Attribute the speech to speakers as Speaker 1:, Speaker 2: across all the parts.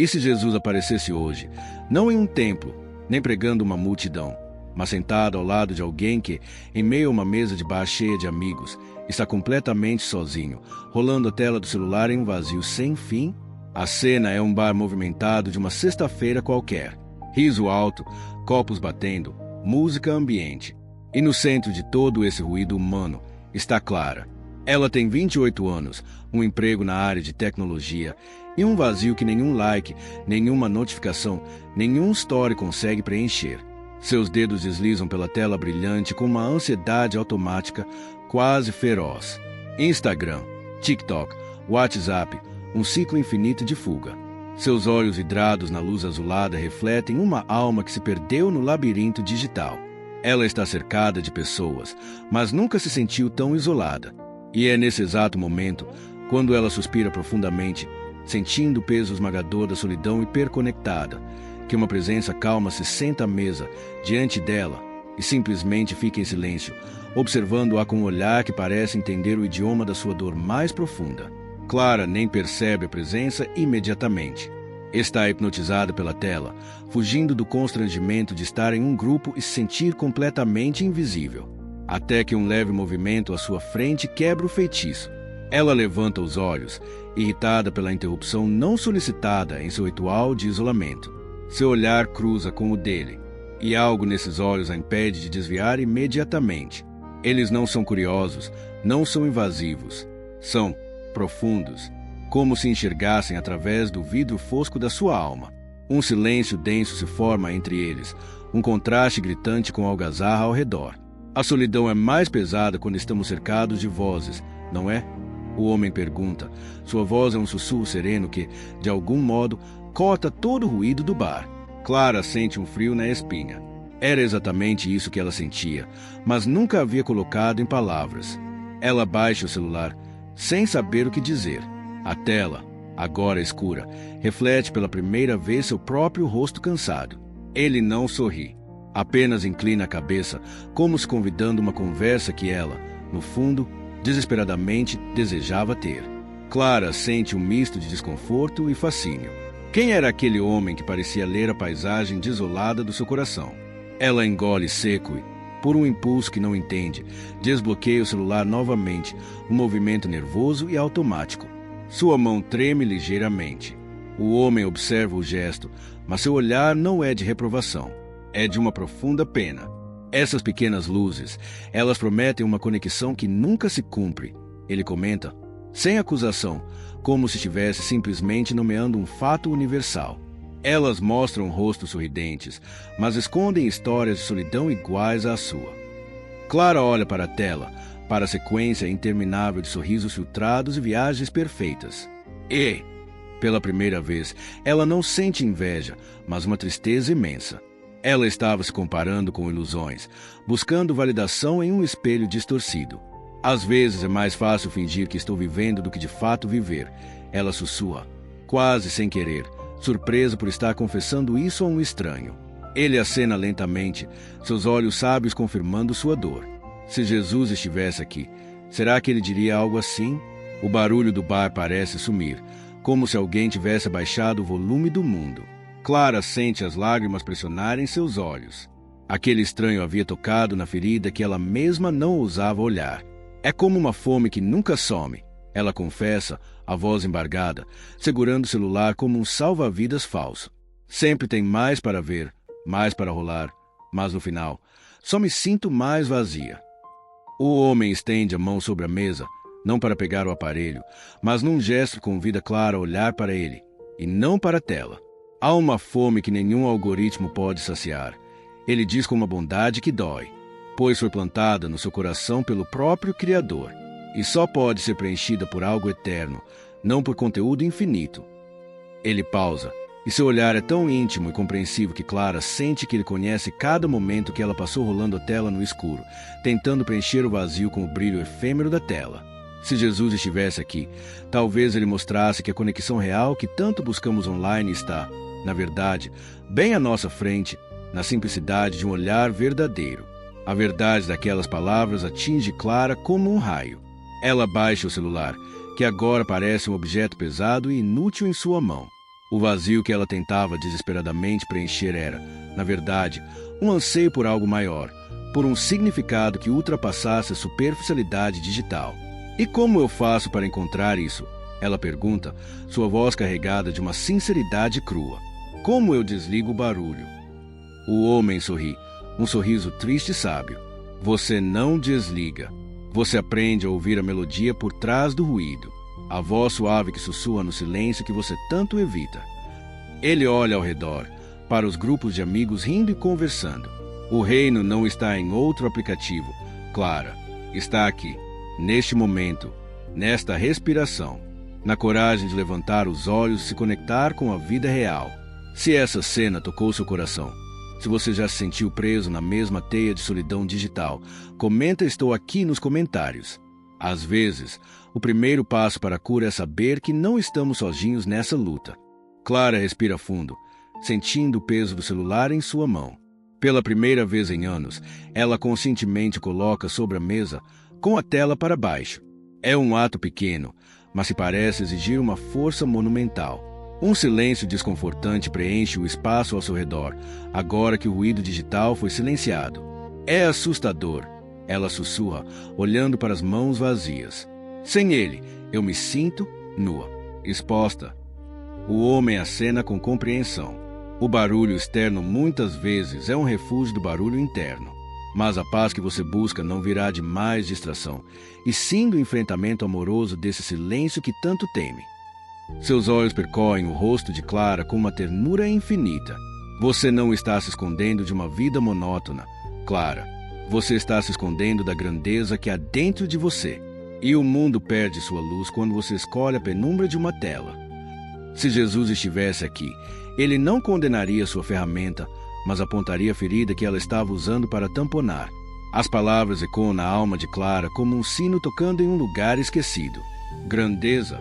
Speaker 1: E se Jesus aparecesse hoje, não em um templo, nem pregando uma multidão, mas sentado ao lado de alguém que, em meio a uma mesa de bar cheia de amigos, está completamente sozinho, rolando a tela do celular em um vazio sem fim? A cena é um bar movimentado de uma sexta-feira qualquer. Riso alto, copos batendo, música ambiente. E no centro de todo esse ruído humano está Clara. Ela tem 28 anos, um emprego na área de tecnologia e um vazio que nenhum like, nenhuma notificação, nenhum story consegue preencher. Seus dedos deslizam pela tela brilhante com uma ansiedade automática quase feroz. Instagram, TikTok, WhatsApp, um ciclo infinito de fuga. Seus olhos vidrados na luz azulada refletem uma alma que se perdeu no labirinto digital. Ela está cercada de pessoas, mas nunca se sentiu tão isolada. E é nesse exato momento, quando ela suspira profundamente, sentindo o peso esmagador da solidão hiperconectada, que uma presença calma se senta à mesa diante dela e simplesmente fica em silêncio, observando-a com um olhar que parece entender o idioma da sua dor mais profunda. Clara nem percebe a presença imediatamente. Está hipnotizada pela tela, fugindo do constrangimento de estar em um grupo e se sentir completamente invisível. Até que um leve movimento à sua frente quebra o feitiço. Ela levanta os olhos, irritada pela interrupção não solicitada em seu ritual de isolamento. Seu olhar cruza com o dele, e algo nesses olhos a impede de desviar imediatamente. Eles não são curiosos, não são invasivos. São profundos, como se enxergassem através do vidro fosco da sua alma. Um silêncio denso se forma entre eles, um contraste gritante com a algazarra ao redor. A solidão é mais pesada quando estamos cercados de vozes, não é? O homem pergunta. Sua voz é um sussurro sereno que, de algum modo, corta todo o ruído do bar. Clara sente um frio na espinha. Era exatamente isso que ela sentia, mas nunca havia colocado em palavras. Ela baixa o celular, sem saber o que dizer. A tela, agora escura, reflete pela primeira vez seu próprio rosto cansado. Ele não sorri. Apenas inclina a cabeça, como se convidando uma conversa que ela, no fundo, desesperadamente desejava ter. Clara sente um misto de desconforto e fascínio. Quem era aquele homem que parecia ler a paisagem desolada do seu coração? Ela engole seco e, por um impulso que não entende, desbloqueia o celular novamente, um movimento nervoso e automático. Sua mão treme ligeiramente. O homem observa o gesto, mas seu olhar não é de reprovação. É de uma profunda pena. Essas pequenas luzes, elas prometem uma conexão que nunca se cumpre. Ele comenta, sem acusação, como se estivesse simplesmente nomeando um fato universal. Elas mostram rostos sorridentes, mas escondem histórias de solidão iguais à sua. Clara olha para a tela, para a sequência interminável de sorrisos filtrados e viagens perfeitas. E, pela primeira vez, ela não sente inveja, mas uma tristeza imensa. Ela estava se comparando com ilusões, buscando validação em um espelho distorcido. Às vezes é mais fácil fingir que estou vivendo do que de fato viver. Ela sussurra, quase sem querer, surpresa por estar confessando isso a um estranho. Ele acena lentamente, seus olhos sábios confirmando sua dor. Se Jesus estivesse aqui, será que ele diria algo assim? O barulho do bar parece sumir, como se alguém tivesse abaixado o volume do mundo. Clara sente as lágrimas pressionarem seus olhos. Aquele estranho havia tocado na ferida que ela mesma não ousava olhar. É como uma fome que nunca some. Ela confessa, a voz embargada, segurando o celular como um salva-vidas falso. Sempre tem mais para ver, mais para rolar, mas no final, só me sinto mais vazia. O homem estende a mão sobre a mesa, não para pegar o aparelho, mas num gesto convida Clara a olhar para ele, e não para a tela. Há uma fome que nenhum algoritmo pode saciar. Ele diz com uma bondade que dói, pois foi plantada no seu coração pelo próprio Criador, e só pode ser preenchida por algo eterno, não por conteúdo infinito. Ele pausa, e seu olhar é tão íntimo e compreensivo que Clara sente que ele conhece cada momento que ela passou rolando a tela no escuro, tentando preencher o vazio com o brilho efêmero da tela. Se Jesus estivesse aqui, talvez ele mostrasse que a conexão real que tanto buscamos online está, na verdade, bem à nossa frente, na simplicidade de um olhar verdadeiro. A verdade daquelas palavras atinge Clara como um raio. Ela baixa o celular, que agora parece um objeto pesado e inútil em sua mão. O vazio que ela tentava desesperadamente preencher era, na verdade, um anseio por algo maior, por um significado que ultrapassasse a superficialidade digital. E como eu faço para encontrar isso? Ela pergunta, sua voz carregada de uma sinceridade crua. Como eu desligo o barulho? O homem sorri, um sorriso triste e sábio. Você não desliga. Você aprende a ouvir a melodia por trás do ruído, a voz suave que sussurra no silêncio que você tanto evita. Ele olha ao redor, para os grupos de amigos rindo e conversando. O reino não está em outro aplicativo. Clara, está aqui, neste momento, nesta respiração, na coragem de levantar os olhos e se conectar com a vida real. Se essa cena tocou seu coração, se você já se sentiu preso na mesma teia de solidão digital, comenta "Estou aqui" nos comentários. Às vezes, o primeiro passo para a cura é saber que não estamos sozinhos nessa luta. Clara respira fundo, sentindo o peso do celular em sua mão. Pela primeira vez em anos, ela conscientemente coloca sobre a mesa, com a tela para baixo. É um ato pequeno, mas se parece exigir uma força monumental. Um silêncio desconfortante preenche o espaço ao seu redor, agora que o ruído digital foi silenciado. É assustador, ela sussurra, olhando para as mãos vazias. Sem ele, eu me sinto nua, exposta. O homem acena com compreensão. O barulho externo muitas vezes é um refúgio do barulho interno. Mas a paz que você busca não virá de mais distração, e sim do enfrentamento amoroso desse silêncio que tanto teme. Seus olhos percorrem o rosto de Clara com uma ternura infinita. Você não está se escondendo de uma vida monótona, Clara. Você está se escondendo da grandeza que há dentro de você. E o mundo perde sua luz quando você escolhe a penumbra de uma tela. Se Jesus estivesse aqui, ele não condenaria sua ferramenta, mas apontaria a ferida que ela estava usando para tamponar. As palavras ecoam na alma de Clara como um sino tocando em um lugar esquecido. Grandeza.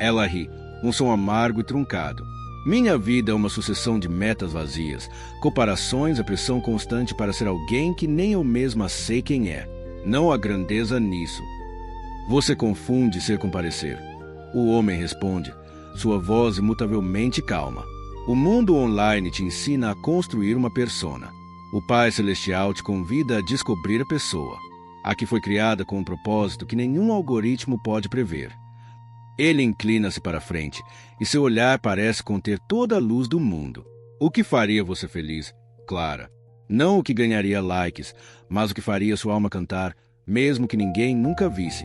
Speaker 1: Ela ri, um som amargo e truncado. Minha vida é uma sucessão de metas vazias, comparações e pressão constante para ser alguém que nem eu mesma sei quem é. Não há grandeza nisso. Você confunde ser com parecer. O homem responde, sua voz imutavelmente calma. O mundo online te ensina a construir uma persona. O Pai Celestial te convida a descobrir a pessoa, a que foi criada com um propósito que nenhum algoritmo pode prever. Ele inclina-se para frente, e seu olhar parece conter toda a luz do mundo. O que faria você feliz, Clara? Não o que ganharia likes, mas o que faria sua alma cantar, mesmo que ninguém nunca visse.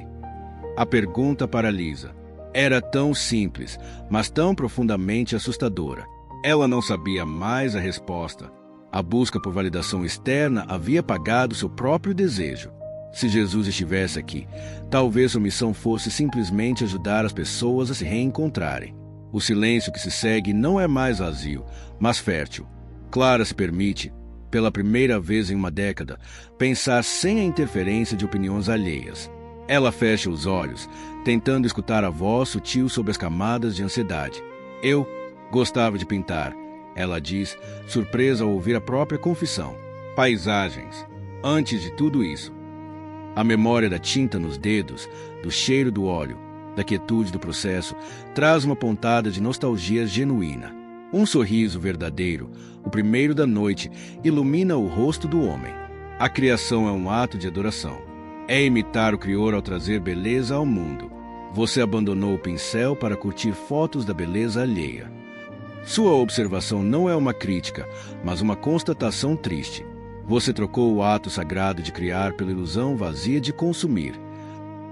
Speaker 1: A pergunta paralisa. Era tão simples, mas tão profundamente assustadora. Ela não sabia mais a resposta. A busca por validação externa havia apagado seu próprio desejo. Se Jesus estivesse aqui, talvez sua missão fosse simplesmente ajudar as pessoas a se reencontrarem. O silêncio que se segue não é mais vazio, mas fértil. Clara se permite, pela primeira vez em uma década, pensar sem a interferência de opiniões alheias. Ela fecha os olhos, tentando escutar a voz sutil sob as camadas de ansiedade. Eu gostava de pintar, ela diz, surpresa ao ouvir a própria confissão. Paisagens. Antes de tudo isso. A memória da tinta nos dedos, do cheiro do óleo, da quietude do processo, traz uma pontada de nostalgia genuína. Um sorriso verdadeiro, o primeiro da noite, ilumina o rosto do homem. A criação é um ato de adoração. É imitar o Criador ao trazer beleza ao mundo. Você abandonou o pincel para curtir fotos da beleza alheia. Sua observação não é uma crítica, mas uma constatação triste. Você trocou o ato sagrado de criar pela ilusão vazia de consumir.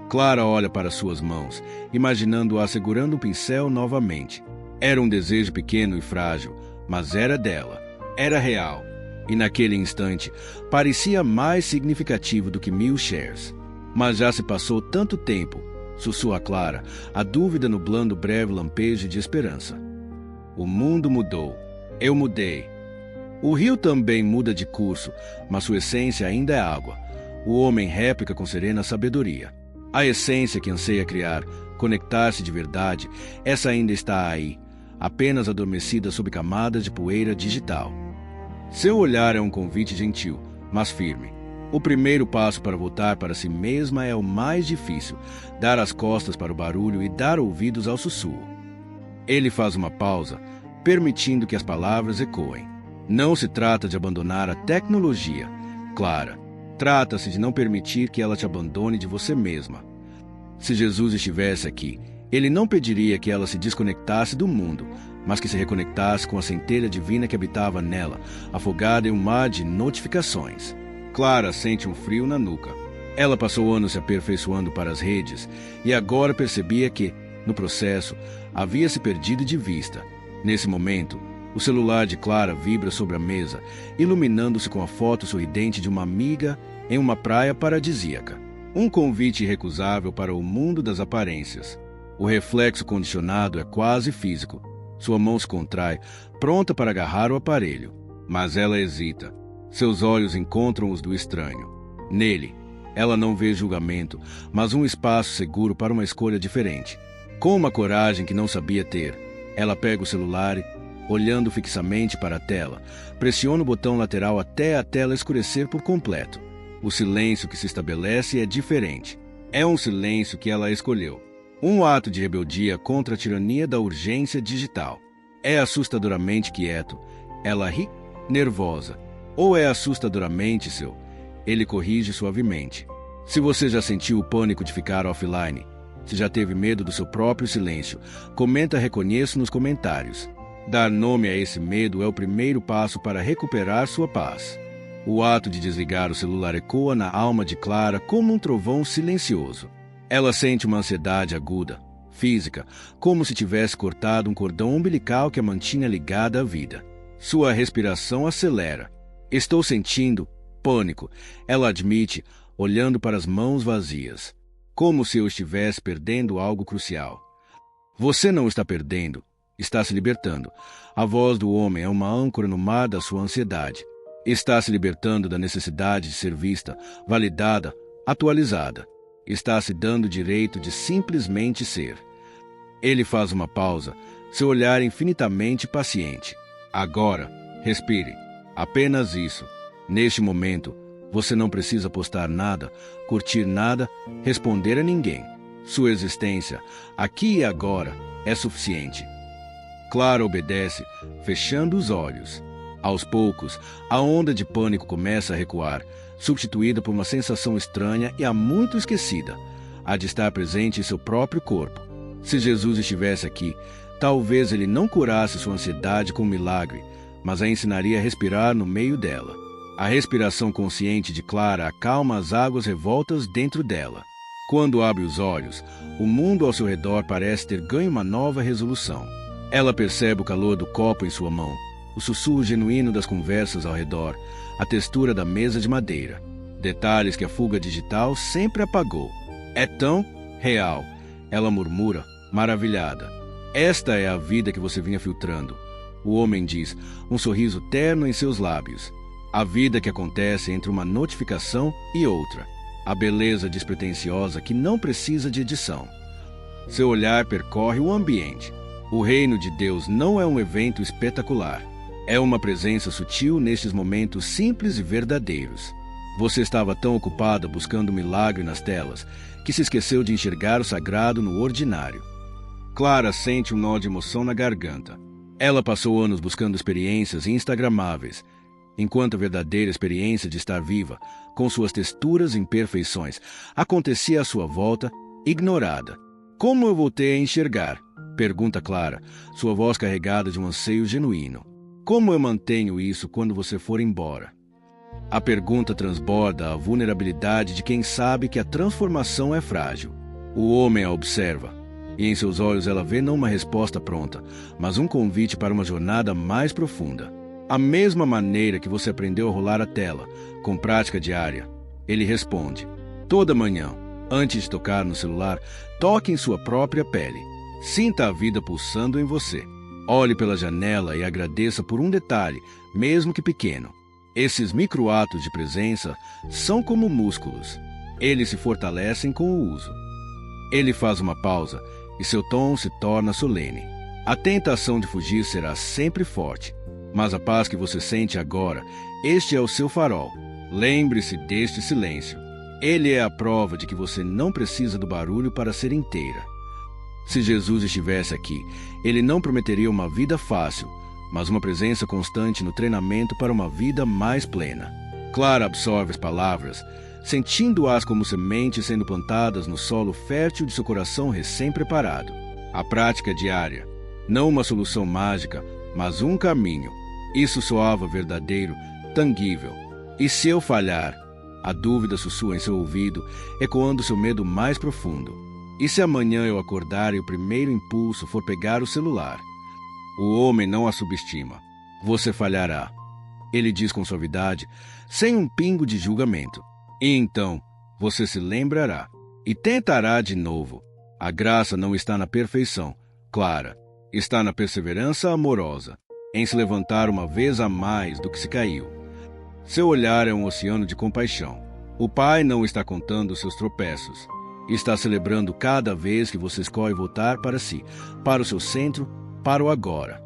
Speaker 1: Clara olha para suas mãos, imaginando-a segurando o pincel novamente. Era um desejo pequeno e frágil, mas era dela. Era real. E naquele instante, parecia mais significativo do que 1000 shares. Mas já se passou tanto tempo, sussurra Clara, a dúvida nublando o breve lampejo de esperança. O mundo mudou. Eu mudei. O rio também muda de curso, mas sua essência ainda é água. O homem réplica com serena sabedoria. A essência que anseia criar, conectar-se de verdade, essa ainda está aí, apenas adormecida sob camadas de poeira digital. Seu olhar é um convite gentil, mas firme. O primeiro passo para voltar para si mesma é o mais difícil, dar as costas para o barulho e dar ouvidos ao sussurro. Ele faz uma pausa, permitindo que as palavras ecoem. Não se trata de abandonar a tecnologia, Clara. Trata-se de não permitir que ela te abandone de você mesma. Se Jesus estivesse aqui, ele não pediria que ela se desconectasse do mundo, mas que se reconectasse com a centelha divina que habitava nela, afogada em um mar de notificações. Clara sente um frio na nuca. Ela passou anos se aperfeiçoando para as redes e agora percebia que, no processo, havia se perdido de vista. Nesse momento, o celular de Clara vibra sobre a mesa, iluminando-se com a foto sorridente de uma amiga em uma praia paradisíaca. Um convite irrecusável para o mundo das aparências. O reflexo condicionado é quase físico. Sua mão se contrai, pronta para agarrar o aparelho. Mas ela hesita. Seus olhos encontram os do estranho. Nele, ela não vê julgamento, mas um espaço seguro para uma escolha diferente. Com uma coragem que não sabia ter, ela pega o celular e, olhando fixamente para a tela, pressiona o botão lateral até a tela escurecer por completo. O silêncio que se estabelece é diferente. É um silêncio que ela escolheu. Um ato de rebeldia contra a tirania da urgência digital. É assustadoramente quieto. Ela ri, nervosa. Ou é assustadoramente seu? Ele corrige suavemente. Se você já sentiu o pânico de ficar offline, se já teve medo do seu próprio silêncio, comenta reconheço nos comentários. Dar nome a esse medo é o primeiro passo para recuperar sua paz. O ato de desligar o celular ecoa na alma de Clara como um trovão silencioso. Ela sente uma ansiedade aguda, física, como se tivesse cortado um cordão umbilical que a mantinha ligada à vida. Sua respiração acelera. Estou sentindo pânico, ela admite, olhando para as mãos vazias. Como se eu estivesse perdendo algo crucial. Você não está perdendo, está se libertando. A voz do homem é uma âncora no mar da sua ansiedade. Está se libertando da necessidade de ser vista, validada, atualizada. Está se dando o direito de simplesmente ser. Ele faz uma pausa, seu olhar infinitamente paciente. Agora, respire. Apenas isso. Neste momento, você não precisa postar nada, curtir nada, responder a ninguém. Sua existência, aqui e agora, é suficiente. Clara obedece, fechando os olhos. Aos poucos, a onda de pânico começa a recuar, substituída por uma sensação estranha e há muito esquecida, a de estar presente em seu próprio corpo. Se Jesus estivesse aqui, talvez ele não curasse sua ansiedade com um milagre, mas a ensinaria a respirar no meio dela. A respiração consciente de Clara acalma as águas revoltas dentro dela. Quando abre os olhos, o mundo ao seu redor parece ter ganho uma nova resolução. Ela percebe o calor do copo em sua mão, o sussurro genuíno das conversas ao redor, a textura da mesa de madeira. Detalhes que a fuga digital sempre apagou. É tão real, ela murmura, maravilhada. Esta é a vida que você vinha filtrando. O homem diz, um sorriso terno em seus lábios. A vida que acontece entre uma notificação e outra. A beleza despretensiosa que não precisa de edição. Seu olhar percorre o ambiente. O reino de Deus não é um evento espetacular. É uma presença sutil nestes momentos simples e verdadeiros. Você estava tão ocupada buscando o milagre nas telas que se esqueceu de enxergar o sagrado no ordinário. Clara sente um nó de emoção na garganta. Ela passou anos buscando experiências instagramáveis, enquanto a verdadeira experiência de estar viva, com suas texturas e imperfeições, acontecia à sua volta, ignorada. Como eu voltei a enxergar? Pergunta Clara, sua voz carregada de um anseio genuíno. Como eu mantenho isso quando você for embora? A pergunta transborda a vulnerabilidade de quem sabe que a transformação é frágil. O homem a observa, e em seus olhos ela vê não uma resposta pronta, mas um convite para uma jornada mais profunda. A mesma maneira que você aprendeu a rolar a tela, com prática diária. Ele responde, toda manhã, antes de tocar no celular, toque em sua própria pele. Sinta a vida pulsando em você. Olhe pela janela e agradeça por um detalhe, mesmo que pequeno. Esses microatos de presença são como músculos. Eles se fortalecem com o uso. Ele faz uma pausa e seu tom se torna solene. A tentação de fugir será sempre forte, mas a paz que você sente agora, este é o seu farol. Lembre-se deste silêncio. Ele é a prova de que você não precisa do barulho para ser inteira. Se Jesus estivesse aqui, ele não prometeria uma vida fácil, mas uma presença constante no treinamento para uma vida mais plena. Clara absorve as palavras, sentindo-as como sementes sendo plantadas no solo fértil de seu coração recém-preparado. A prática diária, não uma solução mágica, mas um caminho. Isso soava verdadeiro, tangível. E se eu falhar? A dúvida sussurra em seu ouvido, ecoando seu medo mais profundo. E se amanhã eu acordar e o primeiro impulso for pegar o celular? O homem não a subestima. Você falhará. Ele diz com suavidade, sem um pingo de julgamento. E então, você se lembrará e tentará de novo. A graça não está na perfeição, Clara. Está na perseverança amorosa, em se levantar uma vez a mais do que se caiu. Seu olhar é um oceano de compaixão. O Pai não está contando seus tropeços. Está celebrando cada vez que você escolhe voltar para si, para o seu centro, para o agora.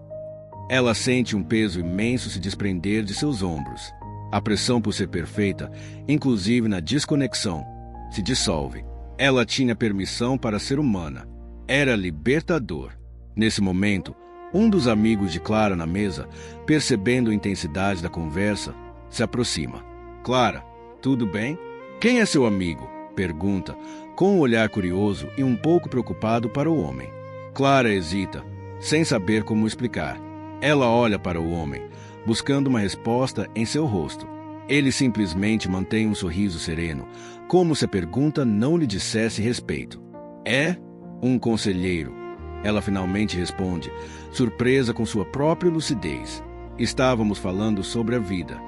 Speaker 1: Ela sente um peso imenso se desprender de seus ombros. A pressão por ser perfeita, inclusive na desconexão, se dissolve. Ela tinha permissão para ser humana. Era libertador. Nesse momento, um dos amigos de Clara na mesa, percebendo a intensidade da conversa, se aproxima. Clara, tudo bem? Quem é seu amigo? Pergunta, com um olhar curioso e um pouco preocupado para o homem. Clara hesita, sem saber como explicar. Ela olha para o homem, buscando uma resposta em seu rosto. Ele simplesmente mantém um sorriso sereno, como se a pergunta não lhe dissesse respeito. É um conselheiro. Ela finalmente responde, surpresa com sua própria lucidez. Estávamos falando sobre a vida.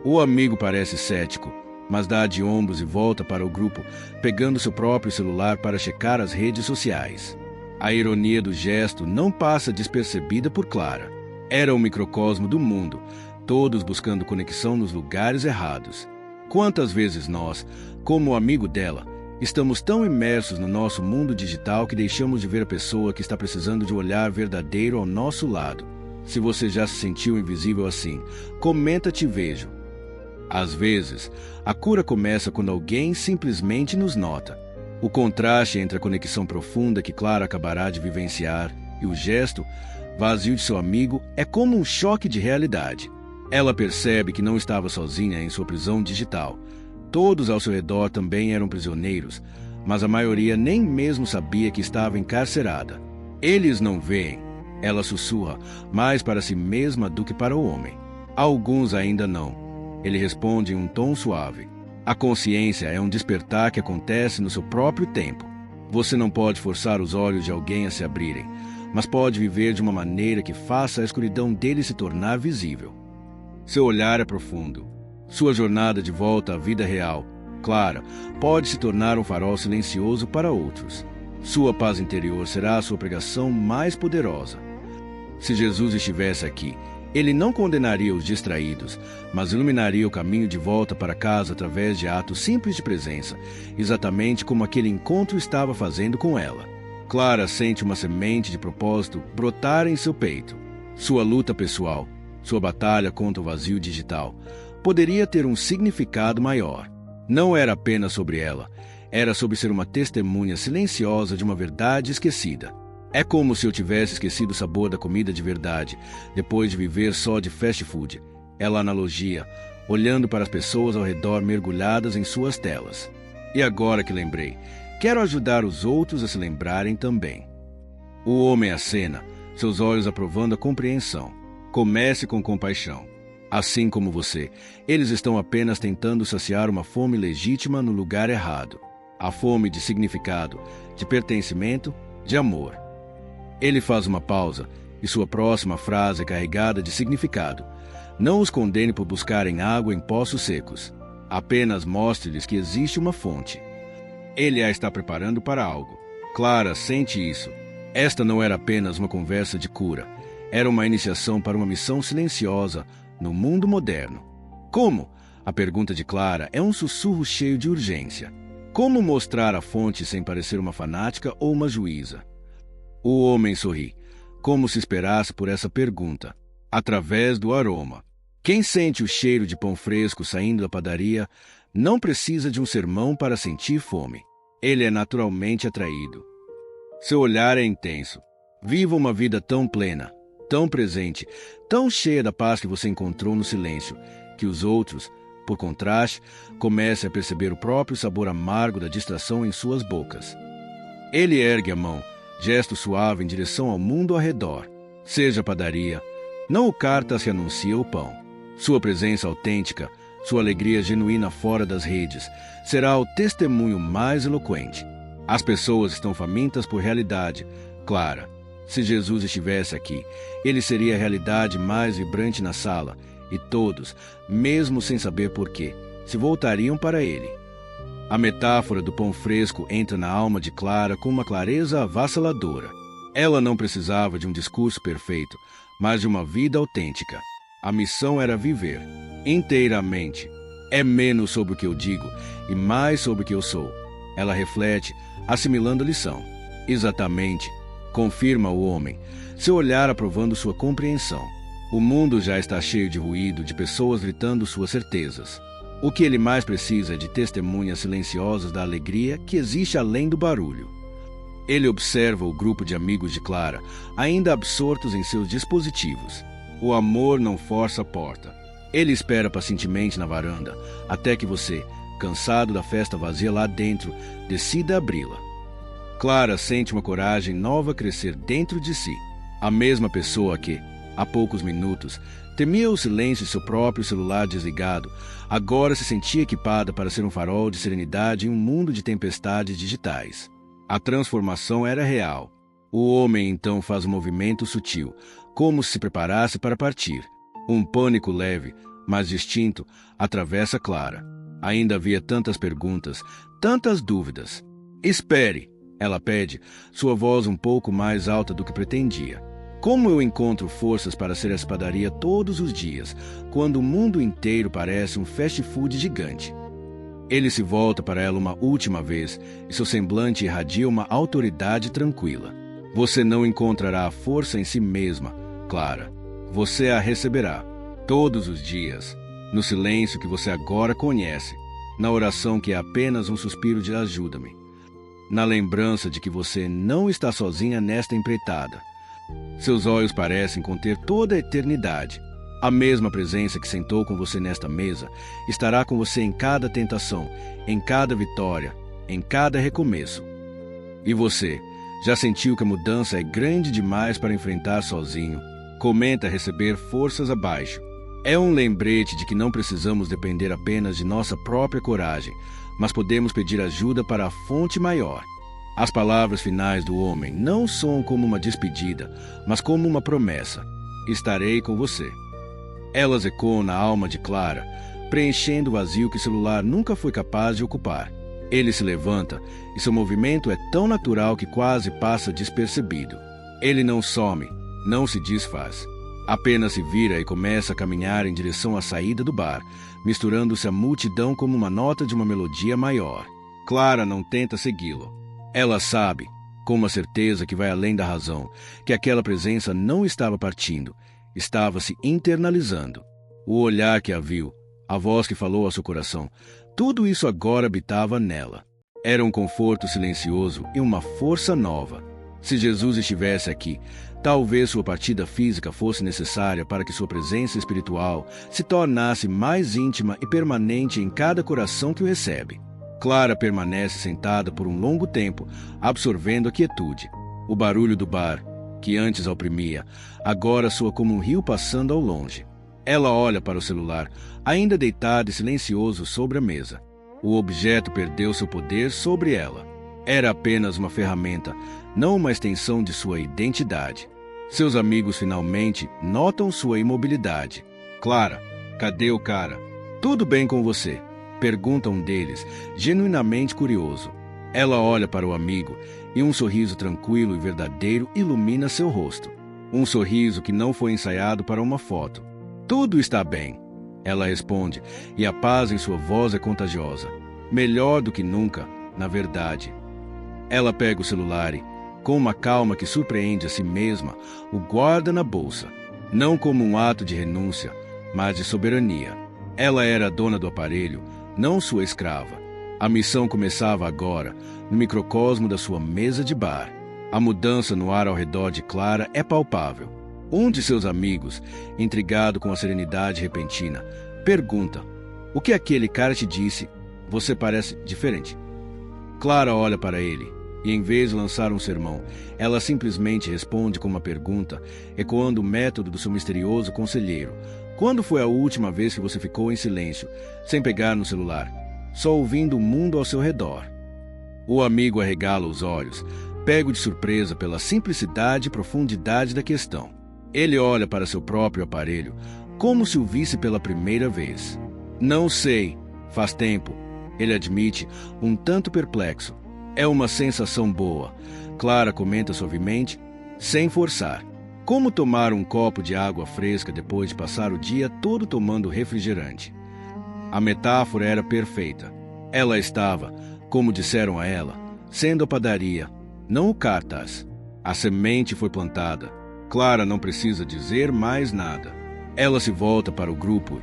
Speaker 1: O amigo parece cético, mas dá de ombros e volta para o grupo, pegando seu próprio celular para checar as redes sociais. A ironia do gesto não passa despercebida por Clara. Era o microcosmo do mundo, todos buscando conexão nos lugares errados. Quantas vezes nós, como amigo dela, estamos tão imersos no nosso mundo digital que deixamos de ver a pessoa que está precisando de um olhar verdadeiro ao nosso lado. Se você já se sentiu invisível assim, comenta "te vejo". Às vezes, a cura começa quando alguém simplesmente nos nota. O contraste entre a conexão profunda que Clara acabará de vivenciar e o gesto vazio de seu amigo é como um choque de realidade. Ela percebe que não estava sozinha em sua prisão digital. Todos ao seu redor também eram prisioneiros, mas a maioria nem mesmo sabia que estava encarcerada. Eles não veem, ela sussurra, mais para si mesma do que para o homem. Alguns ainda não. Ele responde em um tom suave. A consciência é um despertar que acontece no seu próprio tempo. Você não pode forçar os olhos de alguém a se abrirem, mas pode viver de uma maneira que faça a escuridão dele se tornar visível. Seu olhar é profundo. Sua jornada de volta à vida real, Clara, pode se tornar um farol silencioso para outros. Sua paz interior será a sua pregação mais poderosa. Se Jesus estivesse aqui, ele não condenaria os distraídos, mas iluminaria o caminho de volta para casa através de atos simples de presença, exatamente como aquele encontro estava fazendo com ela. Clara sente uma semente de propósito brotar em seu peito. Sua luta pessoal, sua batalha contra o vazio digital, poderia ter um significado maior. Não era apenas sobre ela, era sobre ser uma testemunha silenciosa de uma verdade esquecida. É como se eu tivesse esquecido o sabor da comida de verdade, depois de viver só de fast food. Ela analogia, olhando para as pessoas ao redor mergulhadas em suas telas. E agora que lembrei, quero ajudar os outros a se lembrarem também. O homem acena, seus olhos aprovando a compreensão. Comece com compaixão. Assim como você, eles estão apenas tentando saciar uma fome legítima no lugar errado. A fome de significado, de pertencimento, de amor. Ele faz uma pausa, e sua próxima frase é carregada de significado. Não os condene por buscarem água em poços secos. Apenas mostre-lhes que existe uma fonte. Ele a está preparando para algo. Clara sente isso. Esta não era apenas uma conversa de cura. Era uma iniciação para uma missão silenciosa no mundo moderno. Como? A pergunta de Clara é um sussurro cheio de urgência. Como mostrar a fonte sem parecer uma fanática ou uma juíza? O homem sorri, como se esperasse por essa pergunta. Através do aroma. Quem sente o cheiro de pão fresco saindo da padaria não precisa de um sermão para sentir fome. Ele é naturalmente atraído. Seu olhar é intenso. Viva uma vida tão plena, tão presente, tão cheia da paz que você encontrou no silêncio, que os outros, por contraste, comecem a perceber o próprio sabor amargo da distração em suas bocas. Ele ergue a mão, gesto suave em direção ao mundo ao redor. Seja a padaria, não o cartaz que anuncia o pão. Sua presença autêntica, sua alegria genuína fora das redes, será o testemunho mais eloquente. As pessoas estão famintas por realidade. Clara, se Jesus estivesse aqui, ele seria a realidade mais vibrante na sala, e todos, mesmo sem saber porquê, se voltariam para ele. A metáfora do pão fresco entra na alma de Clara com uma clareza avassaladora. Ela não precisava de um discurso perfeito, mas de uma vida autêntica. A missão era viver inteiramente. É menos sobre o que eu digo e mais sobre o que eu sou. Ela reflete, assimilando a lição. Exatamente, confirma o homem, seu olhar aprovando sua compreensão. O mundo já está cheio de ruído, de pessoas gritando suas certezas. O que ele mais precisa é de testemunhas silenciosas da alegria que existe além do barulho. Ele observa o grupo de amigos de Clara, ainda absortos em seus dispositivos. O amor não força a porta. Ele espera pacientemente na varanda, até que você, cansado da festa vazia lá dentro, decida abri-la. Clara sente uma coragem nova crescer dentro de si. A mesma pessoa que, há poucos minutos, temia o silêncio de seu próprio celular desligado, agora se sentia equipada para ser um farol de serenidade em um mundo de tempestades digitais. A transformação era real. O homem então faz um movimento sutil, como se preparasse para partir. Um pânico leve, mas distinto, atravessa Clara. Ainda havia tantas perguntas, tantas dúvidas. Espere, ela pede, sua voz um pouco mais alta do que pretendia. Como eu encontro forças para ser essa padaria todos os dias, quando o mundo inteiro parece um fast food gigante? Ele se volta para ela uma última vez e seu semblante irradia uma autoridade tranquila. Você não encontrará a força em si mesma, Clara. Você a receberá, todos os dias, no silêncio que você agora conhece, na oração que é apenas um suspiro de ajuda-me, na lembrança de que você não está sozinha nesta empreitada. Seus olhos parecem conter toda a eternidade. A mesma presença que sentou com você nesta mesa estará com você em cada tentação, em cada vitória, em cada recomeço. E você, já sentiu que a mudança é grande demais para enfrentar sozinho? Comenta receber forças abaixo. É um lembrete de que não precisamos depender apenas de nossa própria coragem, mas podemos pedir ajuda para a fonte maior. As palavras finais do homem não soam como uma despedida, mas como uma promessa. Estarei com você. Elas ecoam na alma de Clara, preenchendo o vazio que o celular nunca foi capaz de ocupar. Ele se levanta e seu movimento é tão natural que quase passa despercebido. Ele não some, não se desfaz. Apenas se vira e começa a caminhar em direção à saída do bar, misturando-se à multidão como uma nota de uma melodia maior. Clara não tenta segui-lo. Ela sabe, com uma certeza que vai além da razão, que aquela presença não estava partindo, estava se internalizando. O olhar que a viu, a voz que falou ao seu coração, tudo isso agora habitava nela. Era um conforto silencioso e uma força nova. Se Jesus estivesse aqui, talvez sua partida física fosse necessária para que sua presença espiritual se tornasse mais íntima e permanente em cada coração que o recebe. Clara permanece sentada por um longo tempo, absorvendo a quietude. O barulho do bar, que antes a oprimia, agora soa como um rio passando ao longe. Ela olha para o celular, ainda deitado e silencioso sobre a mesa. O objeto perdeu seu poder sobre ela. Era apenas uma ferramenta, não uma extensão de sua identidade. Seus amigos finalmente notam sua imobilidade. Clara, cadê o cara? Tudo bem com você? Pergunta um deles, genuinamente curioso. Ela olha para o amigo e um sorriso tranquilo e verdadeiro ilumina seu rosto. Um sorriso que não foi ensaiado para uma foto. Tudo está bem, ela responde, e a paz em sua voz é contagiosa. Melhor do que nunca, na verdade. Ela pega o celular e, com uma calma que surpreende a si mesma, o guarda na bolsa, não como um ato de renúncia, mas de soberania. Ela era a dona do aparelho, não sua escrava. A missão começava agora, no microcosmo da sua mesa de bar. A mudança no ar ao redor de Clara é palpável. Um de seus amigos, intrigado com a serenidade repentina, pergunta: "O que aquele cara te disse? Você parece diferente." Clara olha para ele e, em vez de lançar um sermão, ela simplesmente responde com uma pergunta, ecoando o método do seu misterioso conselheiro: "Quando foi a última vez que você ficou em silêncio, sem pegar no celular, só ouvindo o mundo ao seu redor?" O amigo arregala os olhos, pego de surpresa pela simplicidade e profundidade da questão. Ele olha para seu próprio aparelho, como se o visse pela primeira vez. "Não sei, faz tempo", ele admite, um tanto perplexo. "É uma sensação boa", Clara comenta suavemente, sem forçar. "Como tomar um copo de água fresca depois de passar o dia todo tomando refrigerante." A metáfora era perfeita. Ela estava, como disseram a ela, sendo a padaria, não o cartaz. A semente foi plantada. Clara não precisa dizer mais nada. Ela se volta para o grupo.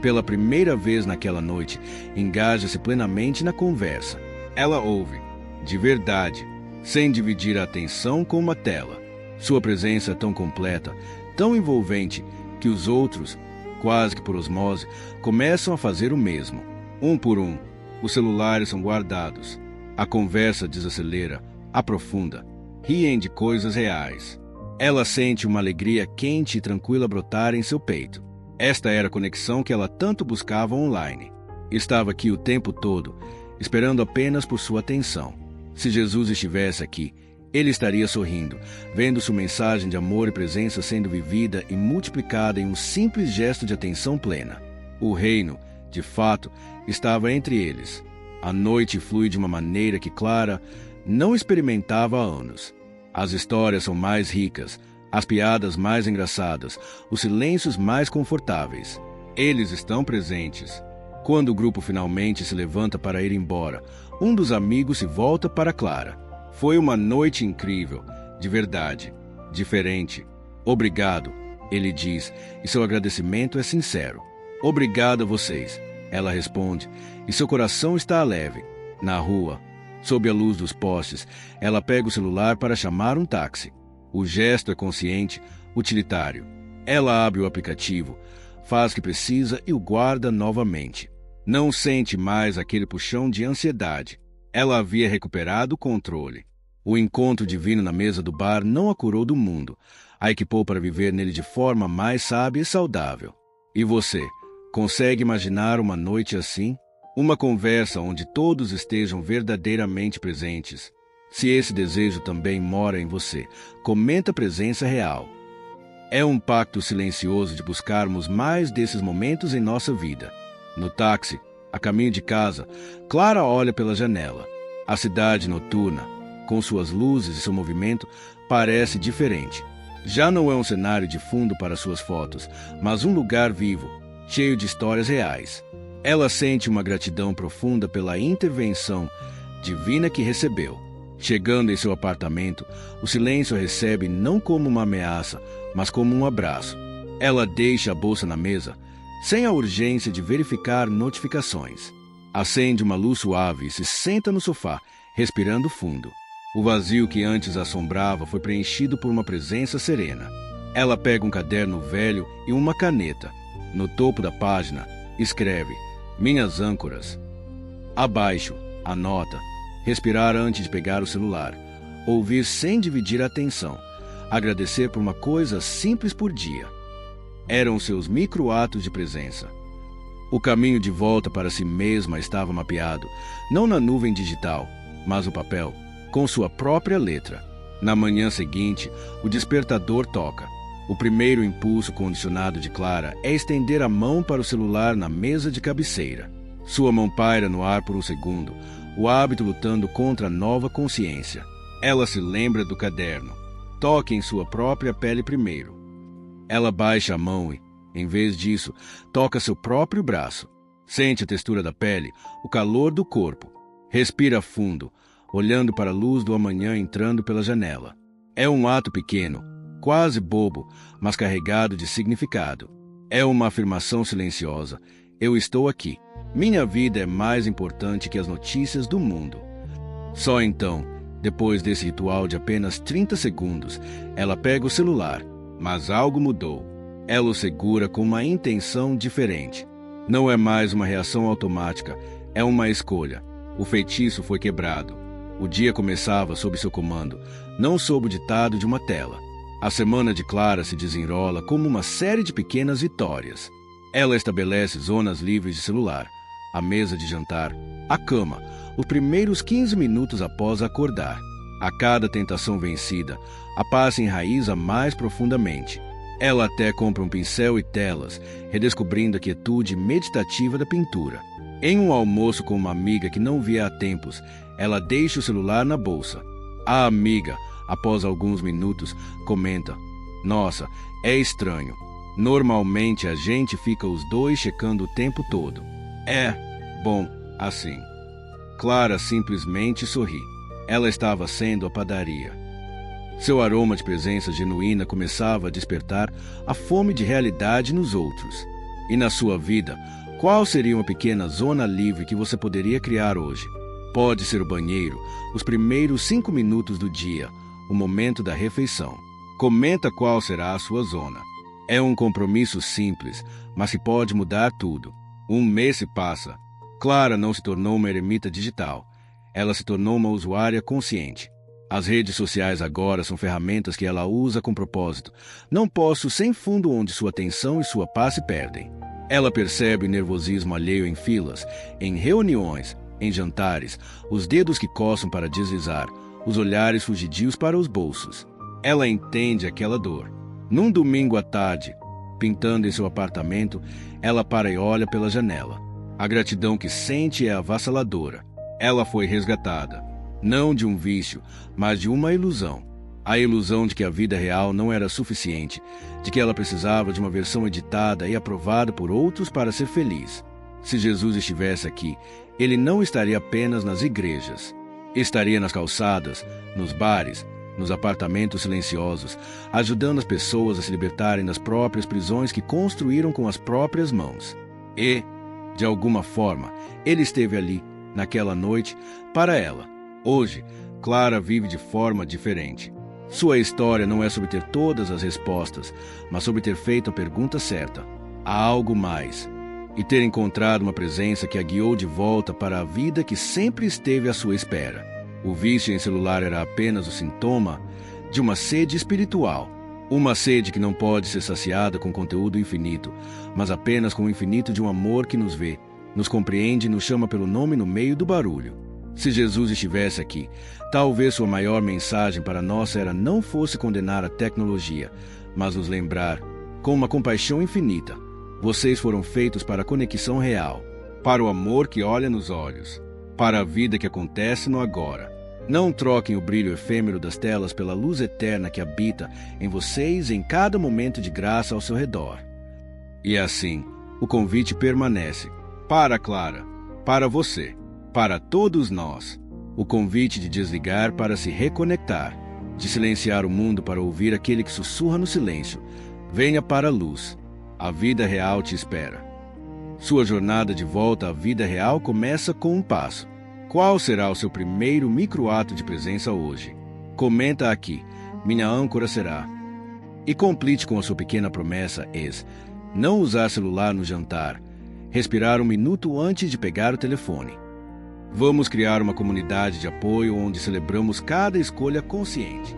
Speaker 1: Pela primeira vez naquela noite, engaja-se plenamente na conversa. Ela ouve, de verdade, sem dividir a atenção com uma tela. Sua presença é tão completa, tão envolvente, que os outros, quase que por osmose, começam a fazer o mesmo. Um por um, os celulares são guardados. A conversa desacelera, aprofunda, riem de coisas reais. Ela sente uma alegria quente e tranquila brotar em seu peito. Esta era a conexão que ela tanto buscava online. Estava aqui o tempo todo, esperando apenas por sua atenção. Se Jesus estivesse aqui, ele estaria sorrindo, vendo sua mensagem de amor e presença sendo vivida e multiplicada em um simples gesto de atenção plena. O reino, de fato, estava entre eles. A noite flui de uma maneira que Clara não experimentava há anos. As histórias são mais ricas, as piadas mais engraçadas, os silêncios mais confortáveis. Eles estão presentes. Quando o grupo finalmente se levanta para ir embora, um dos amigos se volta para Clara. "Foi uma noite incrível, de verdade, diferente. Obrigado", ele diz, e seu agradecimento é sincero. "Obrigado a vocês", ela responde, e seu coração está leve. Na rua, sob a luz dos postes, ela pega o celular para chamar um táxi. O gesto é consciente, utilitário. Ela abre o aplicativo, faz o que precisa e o guarda novamente. Não sente mais aquele puxão de ansiedade. Ela havia recuperado o controle. O encontro divino na mesa do bar não a curou do mundo. A equipou para viver nele de forma mais sábia e saudável. E você, consegue imaginar uma noite assim? Uma conversa onde todos estejam verdadeiramente presentes. Se esse desejo também mora em você, comenta a presença real. É um pacto silencioso de buscarmos mais desses momentos em nossa vida. No táxi, a caminho de casa, Clara olha pela janela. A cidade noturna, com suas luzes e seu movimento, parece diferente. Já não é um cenário de fundo para suas fotos, mas um lugar vivo, cheio de histórias reais. Ela sente uma gratidão profunda pela intervenção divina que recebeu. Chegando em seu apartamento, o silêncio a recebe não como uma ameaça, mas como um abraço. Ela deixa a bolsa na mesa, sem a urgência de verificar notificações. Acende uma luz suave e se senta no sofá, respirando fundo. O vazio que antes a assombrava foi preenchido por uma presença serena. Ela pega um caderno velho e uma caneta. No topo da página, escreve: "Minhas âncoras." Abaixo, anota: respirar antes de pegar o celular, ouvir sem dividir a atenção, agradecer por uma coisa simples por dia. Eram seus micro-atos de presença. O caminho de volta para si mesma estava mapeado, não na nuvem digital, mas no papel, com sua própria letra. Na manhã seguinte, o despertador toca. O primeiro impulso condicionado de Clara é estender a mão para o celular na mesa de cabeceira. Sua mão paira no ar por um segundo, o hábito lutando contra a nova consciência. Ela se lembra do caderno. Toque em sua própria pele primeiro. Ela baixa a mão e, em vez disso, toca seu próprio braço. Sente a textura da pele, o calor do corpo. Respira fundo, olhando para a luz do amanhã entrando pela janela. É um ato pequeno, quase bobo, mas carregado de significado. É uma afirmação silenciosa. Eu estou aqui. Minha vida é mais importante que as notícias do mundo. Só então, Depois desse ritual de apenas 30 segundos, ela pega o celular, mas algo mudou. Ela o segura com uma intenção diferente. Não é mais uma reação automática, é uma escolha. O feitiço foi quebrado. O dia começava sob seu comando, não sob o ditado de uma tela. A semana de Clara se desenrola como uma série de pequenas vitórias. Ela estabelece zonas livres de celular, a mesa de jantar, a cama, os primeiros 15 minutos após acordar. A cada tentação vencida, a paz se enraiza mais profundamente. Ela até compra um pincel e telas, redescobrindo a quietude meditativa da pintura. Em um almoço com uma amiga que não via há tempos, ela deixa o celular na bolsa. A amiga, após alguns minutos, comenta: "Nossa, é estranho. Normalmente a gente fica os dois checando o tempo todo." É, bom, assim. Clara simplesmente sorri. Ela estava sendo à padaria. Seu aroma de presença genuína começava a despertar a fome de realidade nos outros. E na sua vida, qual seria uma pequena zona livre que você poderia criar hoje? Pode ser o banheiro, os primeiros 5 minutos do dia, o momento da refeição. Comenta qual será a sua zona. É um compromisso simples, mas que pode mudar tudo. Um mês se passa. Clara não se tornou uma eremita digital. Ela se tornou uma usuária consciente. As redes sociais agora são ferramentas que ela usa com propósito. Não posso sem fundo onde sua atenção e sua paz se perdem. Ela percebe o nervosismo alheio em filas, em reuniões, em jantares, os dedos que coçam para deslizar, os olhares fugidios para os bolsos. Ela entende aquela dor. Num domingo à tarde, pintando em seu apartamento, ela para e olha pela janela. A gratidão que sente é avassaladora. Ela foi resgatada, não de um vício, mas de uma ilusão. A ilusão de que a vida real não era suficiente, de que ela precisava de uma versão editada e aprovada por outros para ser feliz. Se Jesus estivesse aqui, ele não estaria apenas nas igrejas. Estaria nas calçadas, nos bares, nos apartamentos silenciosos, ajudando as pessoas a se libertarem das próprias prisões que construíram com as próprias mãos. E, de alguma forma, ele esteve ali, naquela noite, para ela. Hoje, Clara vive de forma diferente. Sua história não é sobre ter todas as respostas, mas sobre ter feito a pergunta certa. Há algo mais. E ter encontrado uma presença que a guiou de volta para a vida que sempre esteve à sua espera. O vício em celular era apenas o sintoma de uma sede espiritual. Uma sede que não pode ser saciada com conteúdo infinito, mas apenas com o infinito de um amor que nos vê, nos compreende e nos chama pelo nome no meio do barulho. Se Jesus estivesse aqui, talvez sua maior mensagem para nós não fosse condenar a tecnologia, mas nos lembrar, com uma compaixão infinita: vocês foram feitos para a conexão real, para o amor que olha nos olhos, para a vida que acontece no agora. Não troquem o brilho efêmero das telas pela luz eterna que habita em vocês em cada momento de graça ao seu redor. E assim, o convite permanece. Para Clara, para você, para todos nós, o convite de desligar para se reconectar, de silenciar o mundo para ouvir aquele que sussurra no silêncio. Venha para a luz. A vida real te espera. Sua jornada de volta à vida real começa com um passo. Qual será o seu primeiro microato de presença hoje? Comenta aqui. Minha âncora será. E complete com a sua pequena promessa não usar celular no jantar. Respirar 1 minuto antes de pegar o telefone. Vamos criar uma comunidade de apoio onde celebramos cada escolha consciente.